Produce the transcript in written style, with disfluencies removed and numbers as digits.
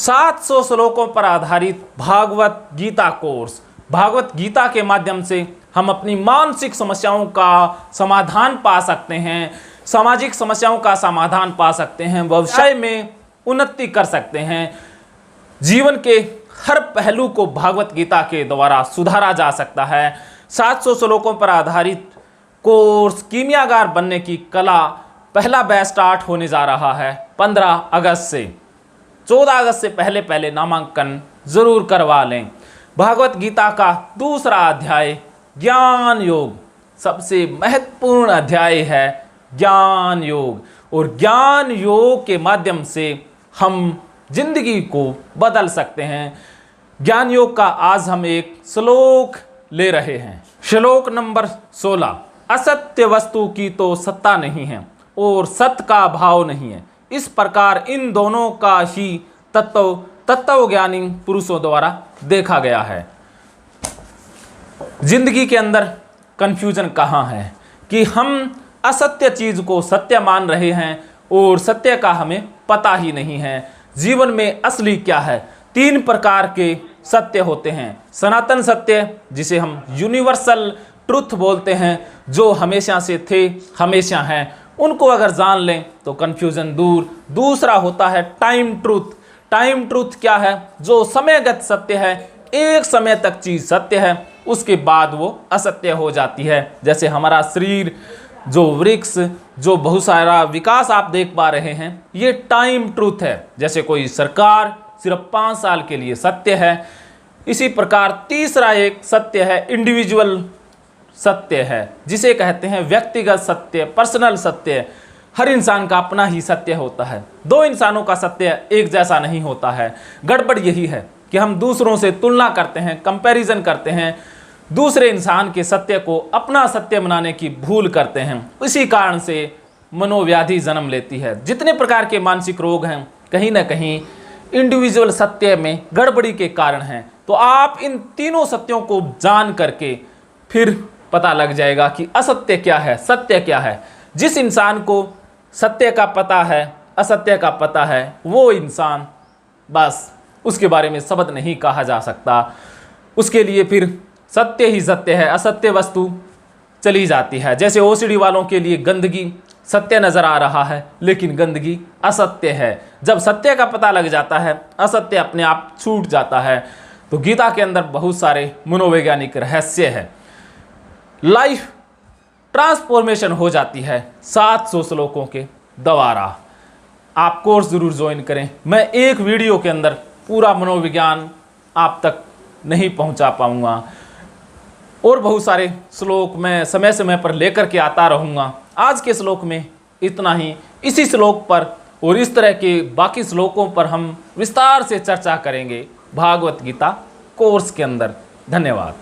700 श्लोकों पर आधारित भागवत गीता कोर्स। भागवत गीता के माध्यम से हम अपनी मानसिक समस्याओं का समाधान पा सकते हैं, सामाजिक समस्याओं का समाधान पा सकते हैं, व्यवसाय में उन्नति कर सकते हैं। जीवन के हर पहलू को भागवत गीता के द्वारा सुधारा जा सकता है। 700 श्लोकों पर आधारित कोर्स कीमियागार बनने की कला पहला बैच स्टार्ट होने जा रहा है 15 अगस्त से। 14 अगस्त से पहले नामांकन जरूर करवा लें। भागवत गीता का दूसरा अध्याय ज्ञान योग, सबसे महत्वपूर्ण अध्याय है ज्ञान योग, और ज्ञान योग के माध्यम से हम जिंदगी को बदल सकते हैं। ज्ञान योग का आज हम एक श्लोक ले रहे हैं। श्लोक नंबर 16। असत्य वस्तु की तो सत्ता नहीं है और सत्य का भाव नहीं है, इस प्रकार इन दोनों का ही तत्वज्ञानी पुरुषों द्वारा देखा गया है। जिंदगी के अंदर कंफ्यूजन कहाँ है कि हम असत्य चीज को सत्य मान रहे हैं और सत्य का हमें पता ही नहीं है। जीवन में असली क्या है? 3 प्रकार के सत्य होते हैं। सनातन सत्य, जिसे हम यूनिवर्सल ट्रुथ बोलते हैं, जो हमेशा से थे, हमेशा हैं, उनको अगर जान लें तो कंफ्यूजन दूर। दूसरा होता है टाइम ट्रूथ। टाइम ट्रूथ क्या है? जो समयगत सत्य है, एक समय तक चीज सत्य है, उसके बाद वो असत्य हो जाती है। जैसे हमारा शरीर, जो वृक्ष, जो बहुत सारा विकास आप देख पा रहे हैं, ये टाइम ट्रूथ है। जैसे कोई सरकार सिर्फ 5 साल के लिए सत्य है, इसी प्रकार तीसरा एक सत्य है इंडिविजुअल सत्य है, जिसे कहते हैं व्यक्तिगत सत्य, पर्सनल सत्य। हर इंसान का अपना ही सत्य होता है। 2 इंसानों का सत्य एक जैसा नहीं होता है। गड़बड़ यही है कि हम दूसरों से तुलना करते हैं, कंपैरिजन करते हैं, दूसरे इंसान के सत्य को अपना सत्य बनाने की भूल करते हैं। इसी कारण से मनोव्याधि जन्म लेती है। जितने प्रकार के मानसिक रोग हैं, कहीं ना कहीं इंडिविजुअल सत्य में गड़बड़ी के कारण हैं। तो आप इन तीनों सत्यों को जान करके फिर पता लग जाएगा कि असत्य क्या है, सत्य क्या है। जिस इंसान को सत्य का पता है, असत्य का पता है, वो इंसान बस उसके बारे में शब्द नहीं कहा जा सकता। उसके लिए फिर सत्य ही सत्य है, असत्य वस्तु चली जाती है। जैसे ओसीडी वालों के लिए गंदगी सत्य नजर आ रहा है, लेकिन गंदगी असत्य है। जब सत्य का पता लग जाता है, असत्य अपने आप छूट जाता है। तो गीता के अंदर बहुत सारे मनोवैज्ञानिक रहस्य है। लाइफ ट्रांसफॉर्मेशन हो जाती है 700 श्लोकों के द्वारा। आप कोर्स जरूर ज्वाइन करें। मैं एक वीडियो के अंदर पूरा मनोविज्ञान आप तक नहीं पहुंचा पाऊंगा, और बहुत सारे श्लोक मैं समय समय पर लेकर के आता रहूंगा। आज के श्लोक में इतना ही। इसी श्लोक पर और इस तरह के बाकी श्लोकों पर हम विस्तार से चर्चा करेंगे भागवत गीता कोर्स के अंदर। धन्यवाद।